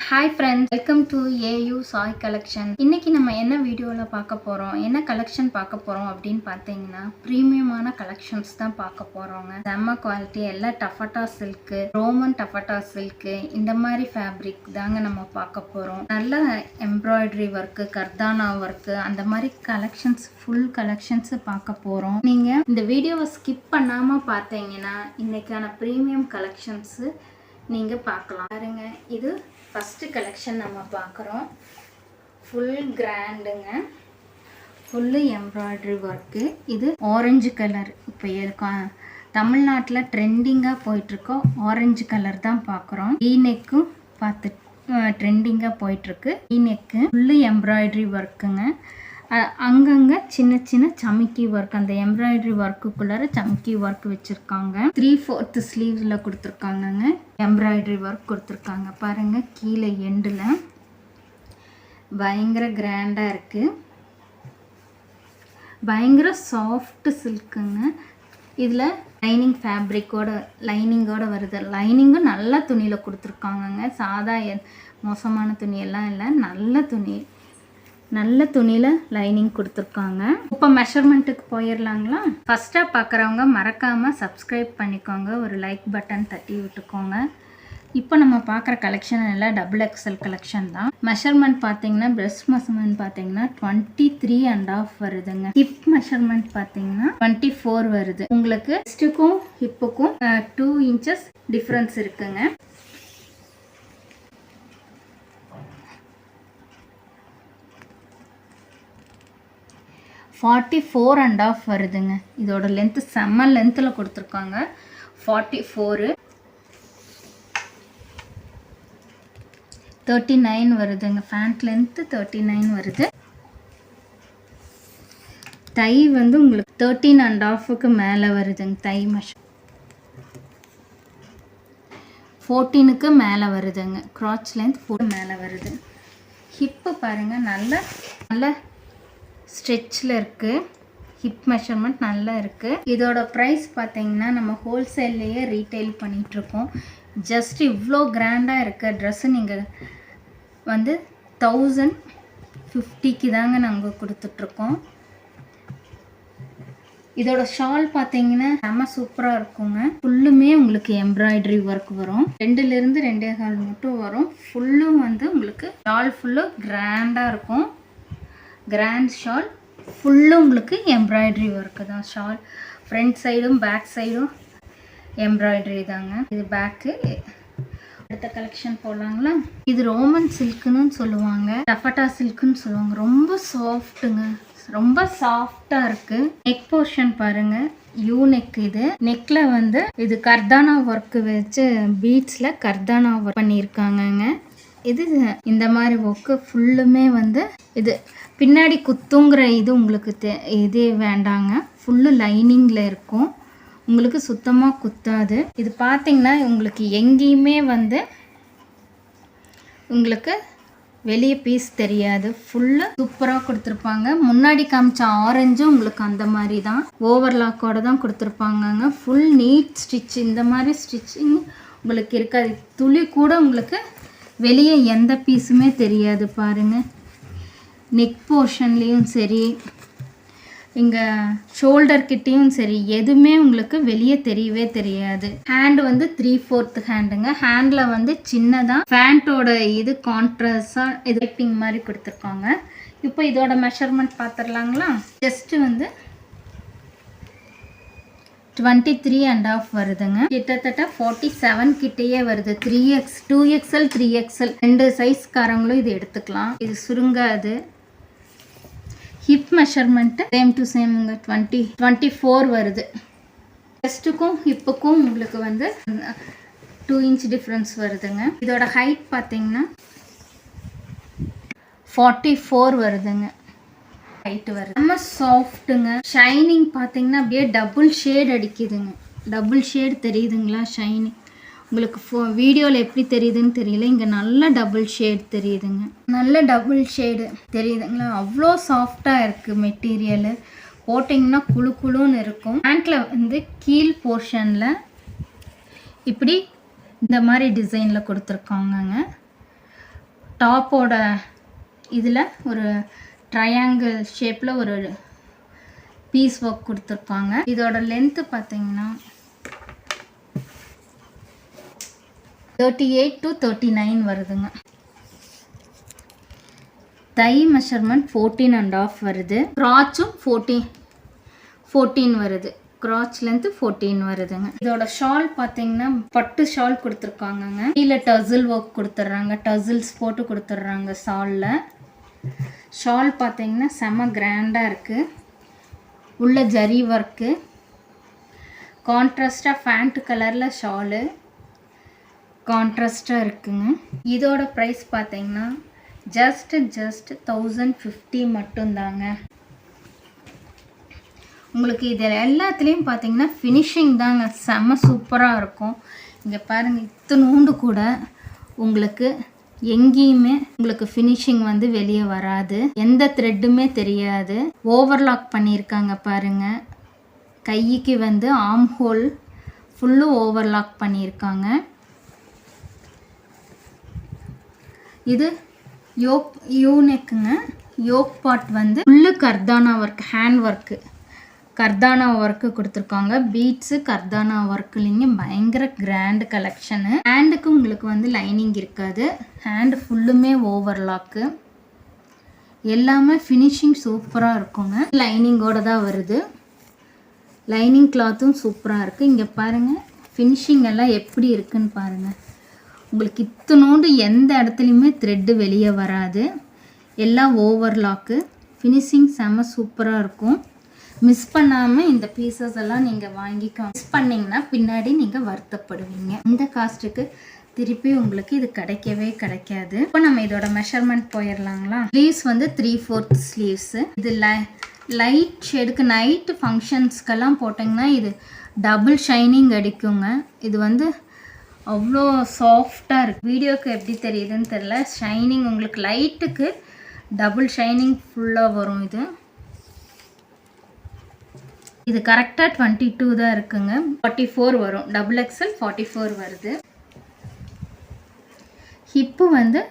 Hi friends, welcome to AU Soy Collection. இன்னைக்கு நம்ம என்ன வீடியோல பார்க்க போறோம், என்ன கலெக்ஷன் பார்க்க போறோம் அப்படினு பார்த்தீங்கன்னா பிரீமியமான கலெக்ஷன்ஸ் தான் பார்க்க போறோங்க. செம்ம குவாலிட்டி எல்லாம் டஃபட்டா சில்க், ரோமன் டஃபட்டா சில்க் இந்த மாதிரி ஃபேப்ரிக் தாங்க நம்ம பார்க்க போறோம். நல்ல எம்ப்ராய்டரி வர்க், கர்தானா வர்க் அந்த மாதிரி கலெக்ஷன்ஸ் ஃபுல் கலெக்ஷன்ஸ் பார்க்க போறோம். நீங்க இந்த வீடியோவை ஸ்கிப் பண்ணாம பார்த்தீங்கன்னா இன்னைக்கான பிரீமியம் கலெக்ஷன்ஸ் நீங்க பார்க்கலாம். பாருங்க, இது ஃபர்ஸ்ட் கலெக்ஷன் நம்ம பார்க்குறோம். ஃபுல் கிராண்டுங்க, ஃபுல்லு எம்ப்ராய்டரி ஒர்க்கு. இது ஆரஞ்சு கலர். இப்போ தமிழ்நாட்டில் ட்ரெண்டிங்காக போயிட்டுருக்கோம். ஆரஞ்சு கலர் தான் பார்க்குறோம். நெக்கும் பார்த்து ட்ரெண்டிங்காக போயிட்டுருக்கு. நெக்கு ஃபுல்லு எம்ப்ராய்டரி ஒர்க்குங்க. அங்கங்கே சின்ன சின்ன சமிக்கி ஒர்க், அந்த எம்ப்ராய்டரி ஒர்க்குள்ளார சமிக்கி ஒர்க் வச்சுருக்காங்க. 3/4 ஸ்லீவ்ஸில் கொடுத்துருக்காங்கங்க. எம்ப்ராய்டரி ஒர்க் கொடுத்துருக்காங்க. பாருங்கள், கீழே எண்டில் பயங்கர கிராண்டாக இருக்குது. பயங்கர சாஃப்ட் சில்க்குங்க. இதில் லைனிங் ஃபேப்ரிக்கோட லைனிங்கோட வருது. லைனிங்கும் நல்ல துணியில் கொடுத்துருக்காங்கங்க. சாதா மோசமான துணியெல்லாம் இல்லை, நல்ல துணியில் லைனிங் கொடுத்துருக்காங்க. இப்போ மெஷர்மெண்ட்டுக்கு போயிடலாங்களா? ஃபஸ்ட்டாக பார்க்குறவங்க மறக்காமல் சப்ஸ்கிரைப் பண்ணிக்கோங்க, ஒரு லைக் பட்டன் தட்டி விட்டுக்கோங்க. இப்போ நம்ம பார்க்குற கலெக்ஷன் எல்லாம் XXL கலெக்ஷன் தான். மெஷர்மெண்ட் பார்த்தீங்கன்னா, பிரெஸ்ட் மெஷர்மெண்ட் பார்த்தீங்கன்னா 23.5 வருதுங்க. ஹிப் மெஷர்மெண்ட் பார்த்தீங்கன்னா 24 வருது. உங்களுக்கு பிரெஸ்ட்டுக்கும் ஹிப்புக்கும் 2 இன்ச்சஸ் டிஃப்ரென்ஸ் இருக்குங்க. $44.5 வருதுங்க. இதோட லென்த்து செம்ம லென்த்தில் கொடுத்துருக்காங்க. 44 39 வருதுங்க. ஃபேண்ட் லென்த்து 39 வருது. தை வந்து உங்களுக்கு 13.5க்கு மேலே வருதுங்க. தை மெஷர் 14க்கு மேலே வருதுங்க. க்ராச் லென்த் 4 மேலே வருது. ஹிப்பு பாருங்கள், நல்ல ஸ்ட்ரெச்சில் இருக்குது. ஹிப் மெஷர்மெண்ட் நல்லா இருக்குது. இதோட ப்ரைஸ் பார்த்தீங்கன்னா நம்ம ஹோல்சேல்லையே ரீட்டைல் பண்ணிகிட்ருக்கோம். ஜஸ்ட் இவ்வளோ கிராண்டாக இருக்க ட்ரெஸ்ஸு நீங்கள் வந்து 1050க்கு தாங்க நாங்கள் கொடுத்துட்ருக்கோம். இதோட ஷால் பார்த்தீங்கன்னா செம்ம சூப்பராக இருக்குங்க. ஃபுல்லுமே உங்களுக்கு எம்ப்ராய்டரி ஒர்க் வரும். 2லேருந்து 2.25 மட்டும் வரும். ஃபுல்லும் வந்து உங்களுக்கு ஷால் ஃபுல்லும் கிராண்டாக இருக்கும். கிராண்ட் ஷால் ஃபுல்லும் உங்களுக்கு எம்ப்ராய்டரி ஒர்க்கு தான். ஷால் ஃப்ரண்ட் சைடும் பேக் சைடும் எம்ப்ராய்டரி தாங்க. இது பேக்கு. அடுத்த கலெக்ஷன் போடலாங்களா? இது ரோமன் சில்க்குன்னு சொல்லுவாங்க, டஃபட்டா சில்க்குன்னு சொல்லுவாங்க. ரொம்ப சாஃப்ட்டுங்க, ரொம்ப சாஃப்டாக இருக்குது. நெக் போர்ஷன் பாருங்கள், யூ நெக். இது நெக்கில் வந்து இது கர்தானா ஒர்க்கு வச்சு பீட்ஸில் கர்தானா ஒர்க் பண்ணியிருக்காங்கங்க. இது இந்த மாதிரி ஒர்க்கு ஃபுல்லுமே வந்து இது பின்னாடி குத்துங்கிற இது உங்களுக்கு இதே வேண்டாங்க. ஃபுல்லு லைனிங்கில் இருக்கும், உங்களுக்கு சுத்தமாக குத்தாது. இது பார்த்திங்கன்னா உங்களுக்கு எங்கேயுமே வந்து உங்களுக்கு வெளியே பீஸ் தெரியாது. ஃபுல்லு சூப்பராக கொடுத்துருப்பாங்க. முன்னாடி காமிச்ச ஆரஞ்சும் உங்களுக்கு அந்த மாதிரி தான் ஓவர்லாக்கோட தான் கொடுத்துருப்பாங்கங்க. Full NEET stitch. இந்த மாதிரி ஸ்டிச்சிங் உங்களுக்கு இருக்காது. துளி கூட உங்களுக்கு வெளியே எந்த பீஸுமே தெரியாது. பாருங்கள், நெக் போர்ஷன்லேயும் சரி, இங்கே ஷோல்டர் கிட்டேயும் சரி, எதுவுமே உங்களுக்கு வெளியே தெரியவே தெரியாது. ஹேண்டு வந்து 3/4 ஹேண்டுங்க. ஹேண்டில் வந்து சின்னதாக ஃபேண்ட்டோட இது கான்ட்ராஸ்டாக இது லைட்டிங் மாதிரி கொடுத்துருக்காங்க. இப்போ இதோட மெஷர்மெண்ட் பார்த்துடலாங்களா? ஜஸ்ட்டு வந்து 23.5 வருதுங்க. கிட்டத்தட்ட 47 கிட்டேயே வருது. 3X 2XL 3XL 2 சைஸ்காரங்களும் இது எடுத்துக்கலாம். இது சுருங்காது. ஹிப் மெஷர்மெண்ட்டு சேம் டு சேமுங்க. 24 வருது. செஸ்ட்டுக்கும் ஹிப்புக்கும் உங்களுக்கு வந்து 2 இன்ச் டிஃப்ரென்ஸ் வருதுங்க. இதோட ஹைட் பார்த்தீங்கன்னா 44 வருதுங்க. ஹைட் வருது. ரொம்ப சாஃப்ட்டுங்க. ஷைனிங் பார்த்தீங்கன்னா அப்படியே டபுள் ஷேட் அடிக்குதுங்க. டபுள் ஷேட் தெரியுதுங்களா? ஷைனிங் உங்களுக்கு வீடியோவில் எப்படி தெரியுதுன்னு தெரியல, இங்கே நல்ல டபுள் ஷேட் தெரியுதுங்க. நல்ல டபுள் ஷேடு தெரியுதுங்களா? அவ்வளோ சாஃப்டாக இருக்குது மெட்டீரியலு. போட்டிங்கன்னா குழு குழுன்னு இருக்கும். பேண்ட்டில் வந்து கீழ் போர்ஷனில் இப்படி இந்த மாதிரி டிசைனில் கொடுத்துருக்காங்கங்க. டாப்போட இதில் ஒரு ட்ரையாங்கிள் ஷேப்பில் ஒரு பீஸ் ஒர்க் கொடுத்துருக்காங்க. இதோட லென்த்து பார்த்தீங்கன்னா 38 to 39 வருதுங்க. தை மெஷர்மெண்ட் 14.5 வருது. கிராச்சும் 14 வருது. கிராச் லென்த்து 14 வருதுங்க. இதோட ஷால் பார்த்தீங்கன்னா பட்டு ஷால் கொடுத்துருக்காங்கங்க. கீழே டசில் ஒர்க் கொடுத்துட்றாங்க. டசில்ஸ் போட்டு கொடுத்துட்றாங்க ஷாலில். ஷால் பார்த்தீங்கன்னா செம்ம கிராண்டாக இருக்குது. உள்ள ஜரி ஒர்க்கு, கான்ட்ராஸ்டாக ஃபேண்ட் கலரில் ஷாலு கான்ட்ராஸ்டாக இருக்குங்க. இதோட ப்ரைஸ் பார்த்தீங்கன்னா ஜஸ்ட் 1050 மட்டும்தாங்க. உங்களுக்கு இதில் எல்லாத்துலேயும் பார்த்தீங்கன்னா ஃபினிஷிங் தாங்க செம்ம சூப்பராக இருக்கும். இங்கே பாருங்கள், இத்தனூண்டு கூட உங்களுக்கு எங்கேயுமே உங்களுக்கு ஃபினிஷிங் வந்து வெளியே வராது. எந்த த்ரெட்டுமே தெரியாது. ஓவர்லாக் பண்ணியிருக்காங்க பாருங்கள். கைக்கு வந்து ஆர்ம் ஹோல் ஃபுல்லு ஓவர்லாக் பண்ணியிருக்காங்க. இது யூனெக்குங்க. யோக் பார்ட் வந்து ஃபுல்லு கர்தானா ஒர்க், ஹேண்ட் ஒர்க்கு, கர்தானா ஒர்க்கு கொடுத்துருக்காங்க. பீட்ஸு கர்தானா ஒர்க்குலிங்க பயங்கர கிராண்ட் கலெக்ஷனு. ஹேண்டுக்கு உங்களுக்கு வந்து லைனிங் இருக்காது. ஹேண்டு ஃபுல்லுமே ஓவர்லாக்கு. எல்லாமே ஃபினிஷிங் சூப்பராக இருக்குங்க. லைனிங்கோடு தான் வருது. லைனிங் கிளாத்தும் சூப்பராக இருக்குது. இங்கே பாருங்கள் ஃபினிஷிங் எல்லாம் எப்படி இருக்குன்னு பாருங்கள். உங்களுக்கு இத்தனோண்டு எந்த இடத்துலையுமே த்ரெட்டு வெளியே வராது. எல்லாம் ஓவர்லாக்கு. ஃபினிஷிங் செம்ம சூப்பராக இருக்கும். மிஸ் பண்ணாமல் இந்த பீசஸ் எல்லாம் நீங்கள் வாங்கிக்கோங்க. மிஸ் பண்ணிங்கன்னா பின்னாடி நீங்கள் வருத்தப்படுவீங்க. இந்த காஸ்ட்டுக்கு திருப்பி உங்களுக்கு இது கிடைக்கவே கிடைக்காது. இப்போ நம்ம இதோட மெஷர்மெண்ட் போயிடலாங்களா. ஸ்லீவ்ஸ் வந்து 3/4 ஸ்லீவ்ஸு. இது லைட் ஷேடுக்கு நைட்டு ஃபங்க்ஷன்ஸ்க்கெல்லாம் போட்டிங்கன்னா இது டபுள் ஷைனிங் அடிக்குங்க. இது வந்து அவ்வளோ சாஃப்டாக இருக்குது. வீடியோக்கு எப்படி தெரியுதுன்னு தெரில. ஷைனிங் உங்களுக்கு லைட்டுக்கு டபுள் ஷைனிங் ஃபுல்லாக வரும். இது கரெக்டாக 22 தான் இருக்குங்க. 44 வரும். XXL 44 வருது. ஹிப்பு வந்து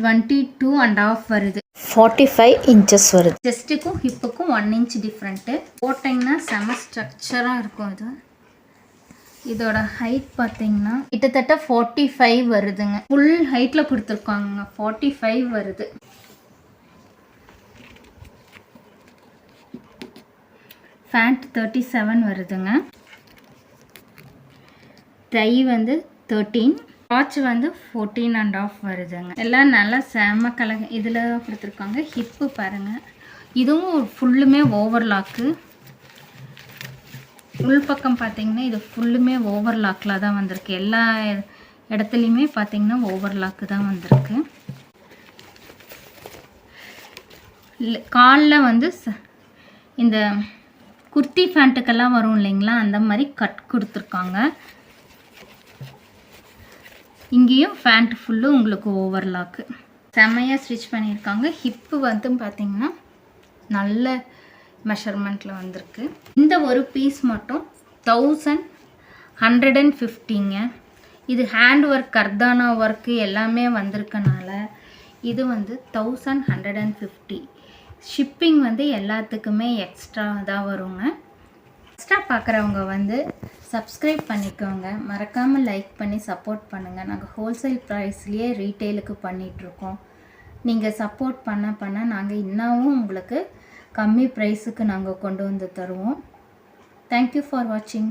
22.5 வருது. 45 inches வருது. செஸ்ட்டுக்கும் ஹிப்புக்கும் 1 inch டிஃப்ரெண்ட்டு. போட்டிங்கன்னா செம ஸ்ட்ரக்சராக இருக்கும். இதோட ஹைட் பார்த்தீங்கன்னா கிட்டத்தட்ட 45 வருதுங்க. ஃபுல் ஹைட்டில் கொடுத்துருக்காங்க. 45 வருது. ஃபேண்ட் 37 வருதுங்க. டை வந்து 13. வாட்ச் வந்து 14.5 வருதுங்க. எல்லாம் நல்லா செம இதில் கொடுத்துருக்காங்க. ஹிப்பு பாருங்கள். இதுவும் ஃபுல்லுமே ஓவர்லாக்கு. உள்பக்கம் பார்த்தீங்கன்னா இது ஃபுல்லுமே ஓவர்லாக்கில் தான் வந்திருக்கு. எல்லா இடத்துலையுமே பார்த்தீங்கன்னா ஓவர்லாக்கு தான் வந்திருக்கு. காலில் வந்து இந்த குர்த்தி ஃபேண்ட்டுக்கெல்லாம் வரும் இல்லைங்களா, அந்த மாதிரி கட் கொடுத்துருக்காங்க. இங்கேயும் ஃபேண்ட் ஃபுல்லு உங்களுக்கு ஓவர்லாக்கு செம்மையாக ஸ்டிச் பண்ணியிருக்காங்க. ஹிப்பு வந்து பார்த்திங்கன்னா நல்ல மெஷர்மெண்ட்டில் வந்திருக்கு. இந்த ஒரு பீஸ் மட்டும் 1150ங்க. இது ஹேண்ட் ஒர்க், கர்தானா ஒர்க்கு எல்லாமே வந்திருக்கனால இது வந்து 1150. ஷிப்பிங் வந்து எல்லாத்துக்குமே எக்ஸ்ட்ரா தான் வருங்க. எக்ஸ்ட்ரா பார்க்குறவங்க வந்து சப்ஸ்கிரைப் பண்ணிக்கோங்க. மறக்காமல் லைக் பண்ணி சப்போர்ட் பண்ணுங்கள். நாங்கள் ஹோல்சேல் ப்ரைஸ்லேயே ரீட்டெயிலுக்கு பண்ணிகிட்ருக்கோம். நீங்கள் சப்போர்ட் பண்ண நாங்கள் இன்னமும் உங்களுக்கு கம்மி ப்ரைஸுக்கு நாங்கள் கொண்டு வந்து தருவோம். தேங்க்யூ ஃபார் வாட்சிங்.